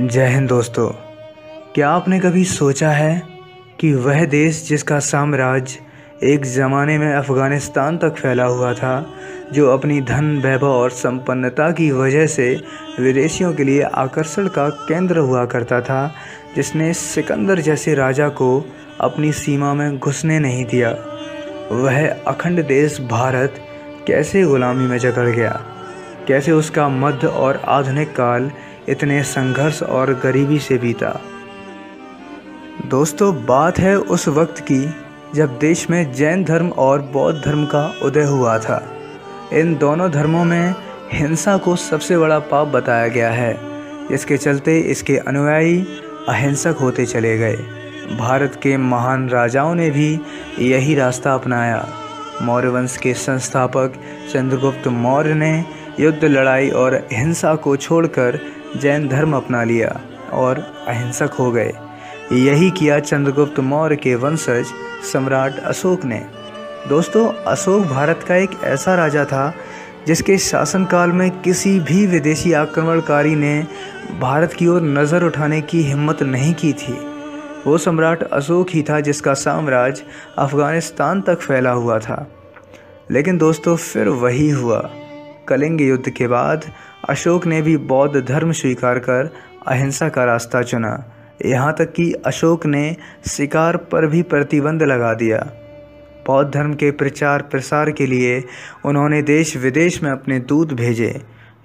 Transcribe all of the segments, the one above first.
जय हिंद दोस्तों। क्या आपने कभी सोचा है कि वह देश जिसका साम्राज्य एक ज़माने में अफ़गानिस्तान तक फैला हुआ था, जो अपनी धन वैभव और संपन्नता की वजह से विदेशियों के लिए आकर्षण का केंद्र हुआ करता था, जिसने सिकंदर जैसे राजा को अपनी सीमा में घुसने नहीं दिया, वह अखंड देश भारत कैसे गुलामी में जकड़ गया? कैसे उसका मध्य और आधुनिक काल इतने संघर्ष और गरीबी से बीता? दोस्तों, बात है उस वक्त की जब देश में जैन धर्म और बौद्ध धर्म का उदय हुआ था। इन दोनों धर्मों में हिंसा को सबसे बड़ा पाप बताया गया है, जिसके चलते इसके अनुयायी अहिंसक होते चले गए। भारत के महान राजाओं ने भी यही रास्ता अपनाया। मौर्य वंश के संस्थापक चंद्रगुप्त मौर्य ने युद्ध, लड़ाई और हिंसा को छोड़कर जैन धर्म अपना लिया और अहिंसक हो गए। यही किया चंद्रगुप्त मौर्य के वंशज सम्राट अशोक ने। दोस्तों, अशोक भारत का एक ऐसा राजा था जिसके शासनकाल में किसी भी विदेशी आक्रमणकारी ने भारत की ओर नज़र उठाने की हिम्मत नहीं की थी। वो सम्राट अशोक ही था जिसका साम्राज्य अफ़गानिस्तान तक फैला हुआ था। लेकिन दोस्तों, फिर वही हुआ। कलिंग युद्ध के बाद अशोक ने भी बौद्ध धर्म स्वीकार कर अहिंसा का रास्ता चुना। यहाँ तक कि अशोक ने शिकार पर भी प्रतिबंध लगा दिया। बौद्ध धर्म के प्रचार प्रसार के लिए उन्होंने देश विदेश में अपने दूत भेजे।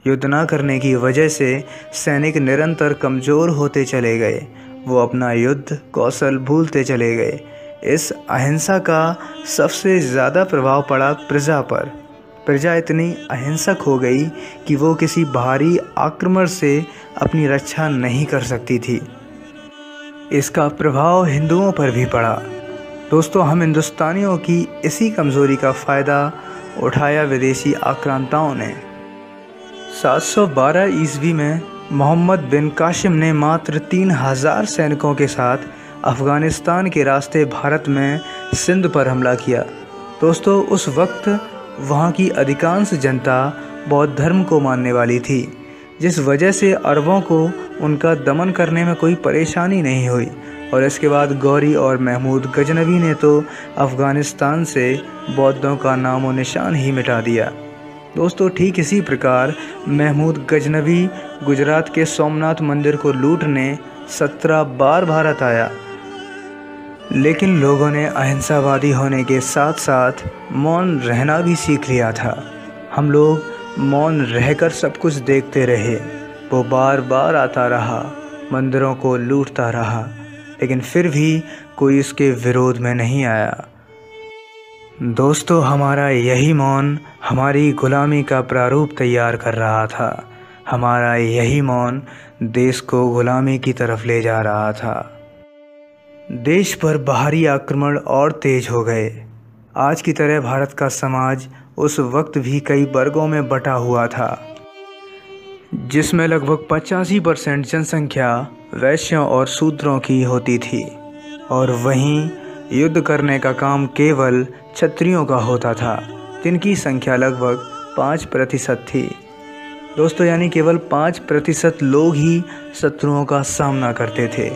युद्ध न करने की वजह से सैनिक निरंतर कमज़ोर होते चले गए। वो अपना युद्ध कौशल भूलते चले गए। इस अहिंसा का सबसे ज़्यादा प्रभाव पड़ा प्रजा पर। प्रजा इतनी अहिंसक हो गई कि वो किसी बाहरी आक्रमण से अपनी रक्षा नहीं कर सकती थी। इसका प्रभाव हिंदुओं पर भी पड़ा। दोस्तों, हम हिंदुस्तानियों की इसी कमज़ोरी का फ़ायदा उठाया विदेशी आक्रांताओं ने। 712 ईस्वी में मोहम्मद बिन कासिम ने मात्र 3000 सैनिकों के साथ अफ़गानिस्तान के रास्ते भारत में सिंध पर हमला किया। दोस्तों, उस वक्त वहाँ की अधिकांश जनता बौद्ध धर्म को मानने वाली थी, जिस वजह से अरबों को उनका दमन करने में कोई परेशानी नहीं हुई। और इसके बाद गौरी और महमूद गजनवी ने तो अफ़गानिस्तान से बौद्धों का नामो निशान ही मिटा दिया। दोस्तों, ठीक इसी प्रकार महमूद गजनवी गुजरात के सोमनाथ मंदिर को लूटने 17 बार भारत आया। लेकिन लोगों ने अहिंसावादी होने के साथ साथ मौन रहना भी सीख लिया था। हम लोग मौन रहकर सब कुछ देखते रहे। वो बार बार आता रहा, मंदिरों को लूटता रहा, लेकिन फिर भी कोई इसके विरोध में नहीं आया। दोस्तों, हमारा यही मौन हमारी गुलामी का प्रारूप तैयार कर रहा था। हमारा यही मौन देश को गुलामी की तरफ ले जा रहा था। देश पर बाहरी आक्रमण और तेज हो गए। आज की तरह भारत का समाज उस वक्त भी कई वर्गों में बटा हुआ था, जिसमें लगभग 85% जनसंख्या वैश्यों और शूद्रों की होती थी, और वहीं युद्ध करने का काम केवल क्षत्रियों का होता था, जिनकी संख्या लगभग 5% थी। दोस्तों, यानी केवल 5% लोग ही शत्रुओं का सामना करते थे।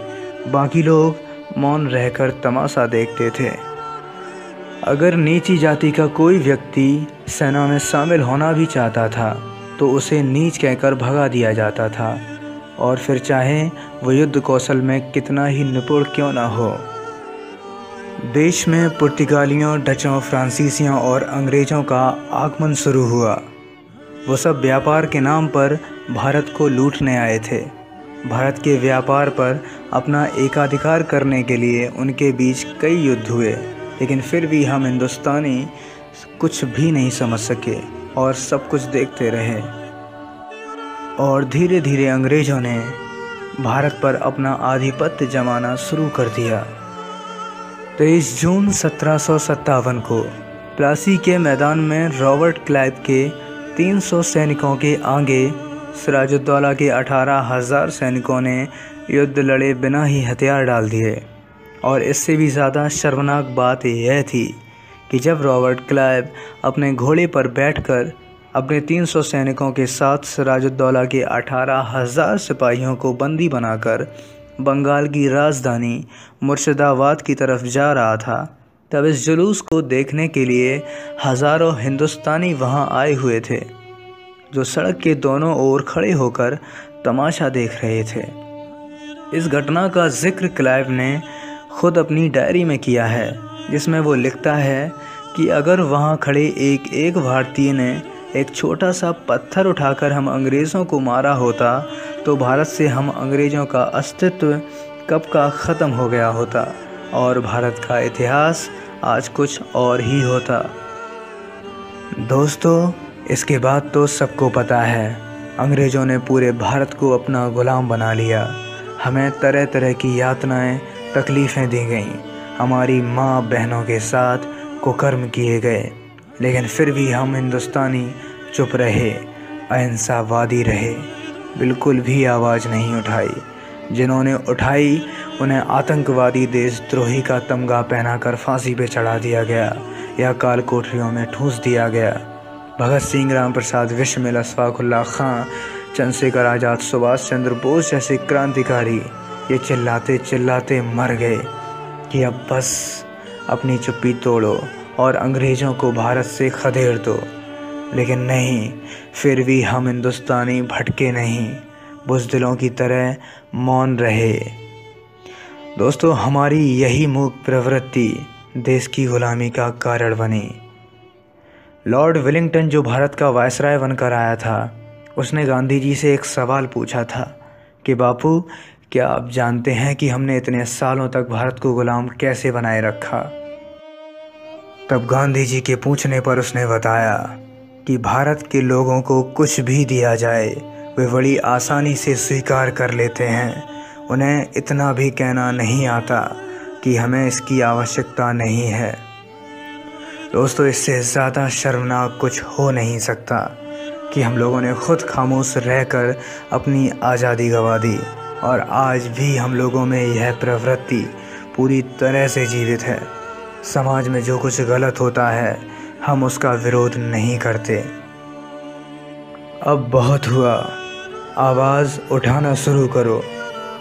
बाकी लोग मौन रहकर तमाशा देखते थे। अगर नीची जाति का कोई व्यक्ति सेना में शामिल होना भी चाहता था तो उसे नीच कहकर भगा दिया जाता था, और फिर चाहे वो युद्ध कौशल में कितना ही निपुण क्यों ना हो। देश में पुर्तगालियों, डचों, फ्रांसीसियों और अंग्रेज़ों का आगमन शुरू हुआ। वो सब व्यापार के नाम पर भारत को लूटने आए थे। भारत के व्यापार पर अपना एकाधिकार करने के लिए उनके बीच कई युद्ध हुए, लेकिन फिर भी हम हिंदुस्तानी कुछ भी नहीं समझ सके और सब कुछ देखते रहे। और धीरे धीरे अंग्रेज़ों ने भारत पर अपना आधिपत्य जमाना शुरू कर दिया। 23 जून 1757 को प्लासी के मैदान में रॉबर्ट क्लाइव के 300 सैनिकों के आगे सिराजुद्दौला के 18,000 सैनिकों ने युद्ध लड़े बिना ही हथियार डाल दिए। और इससे भी ज़्यादा शर्मनाक बात यह थी कि जब रॉबर्ट क्लाइव अपने घोड़े पर बैठकर अपने 300 सैनिकों के साथ सिराजुद्दौला के 18,000 सिपाहियों को बंदी बनाकर बंगाल की राजधानी मुर्शिदाबाद की तरफ जा रहा था, तब इस जुलूस को देखने के लिए हज़ारों हिंदुस्तानी वहां आए हुए थे, जो सड़क के दोनों ओर खड़े होकर तमाशा देख रहे थे। इस घटना का जिक्र क्लाइव ने खुद अपनी डायरी में किया है, जिसमें वो लिखता है कि अगर वहां खड़े एक एक भारतीय ने एक छोटा सा पत्थर उठाकर हम अंग्रेज़ों को मारा होता तो भारत से हम अंग्रेज़ों का अस्तित्व कब का ख़त्म हो गया होता और भारत का इतिहास आज कुछ और ही होता। दोस्तों, इसके बाद तो सबको पता है, अंग्रेज़ों ने पूरे भारत को अपना ग़ुलाम बना लिया। हमें तरह तरह की यातनाएं, तकलीफ़ें दी गईं, हमारी माँ बहनों के साथ कुकर्म किए गए, लेकिन फिर भी हम हिंदुस्तानी चुप रहे, अहिंसावादी रहे, बिल्कुल भी आवाज़ नहीं उठाई। जिन्होंने उठाई उन्हें आतंकवादी देशद्रोही का तमगा पहनाकर फांसी पे चढ़ा दिया गया या काल कोठरियों में ठूंस दिया गया। भगत सिंह, राम प्रसाद बिस्मिल, अशफाक़ुल्लाह खां, चंद्रशेखर आज़ाद, सुभाष चंद्र बोस जैसे क्रांतिकारी ये चिल्लाते चिल्लाते मर गए कि अब बस अपनी चुप्पी तोड़ो और अंग्रेज़ों को भारत से खदेड़ दो। लेकिन नहीं, फिर भी हम हिंदुस्तानी भटके नहीं, बुज़दिलों की तरह मौन रहे। दोस्तों, हमारी यही मूक प्रवृत्ति देश की ग़ुलामी का कारण बनी। लॉर्ड वेलिंगटन, जो भारत का वायसराय बनकर आया था, उसने गांधी जी से एक सवाल पूछा था कि बापू, क्या आप जानते हैं कि हमने इतने सालों तक भारत को ग़ुलाम कैसे बनाए रखा? तब गांधी जी के पूछने पर उसने बताया कि भारत के लोगों को कुछ भी दिया जाए वे बड़ी आसानी से स्वीकार कर लेते हैं। उन्हें इतना भी कहना नहीं आता कि हमें इसकी आवश्यकता नहीं है। दोस्तों, इससे ज़्यादा शर्मनाक कुछ हो नहीं सकता कि हम लोगों ने खुद खामोश रहकर अपनी आज़ादी गंवा दी और आज भी हम लोगों में यह प्रवृत्ति पूरी तरह से जीवित है। समाज में जो कुछ गलत होता है हम उसका विरोध नहीं करते। अब बहुत हुआ, आवाज़ उठाना शुरू करो,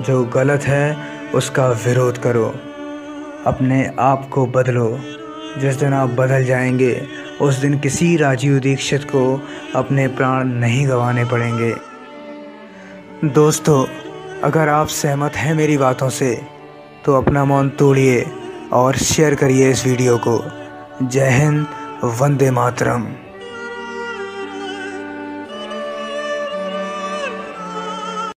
जो गलत है उसका विरोध करो, अपने आप को बदलो। जिस दिन आप बदल जाएंगे उस दिन किसी राजीव दीक्षित को अपने प्राण नहीं गंवाने पड़ेंगे। दोस्तों, अगर आप सहमत हैं मेरी बातों से तो अपना मौन तोड़िए और शेयर करिए इस वीडियो को। जय हिंद, वंदे मातरम।